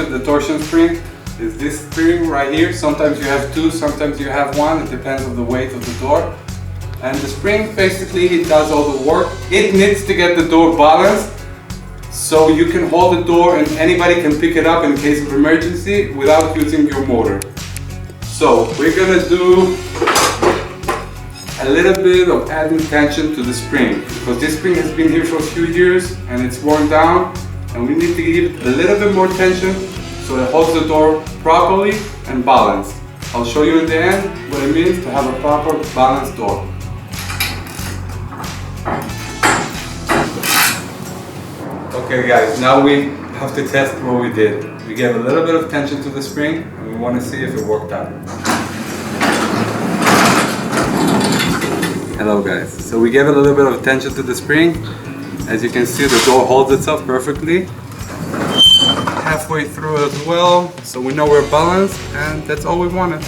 the torsion spring is this spring right here. Sometimes you have two, sometimes you have one. It depends on the weight of the door. And the spring basically it does all the work. It needs to get the door balanced so you can hold the door and anybody can pick it up in case of emergency without using your motor. So we're gonna do a little bit of adding tension to the spring because this spring has been here for a few years and it's worn down, and we need to give it a little bit more tension so it holds the door properly and balanced. I'll show you in the end what it means to have a proper balanced door. Okay guys, now we have to test what we did. We gave a little bit of tension to the spring and we want to see if it worked out. Hello guys, so we gave a little bit of tension to the spring. As you can see, the door holds itself perfectly. Halfway through as well, so we know we're balanced, and that's all we wanted.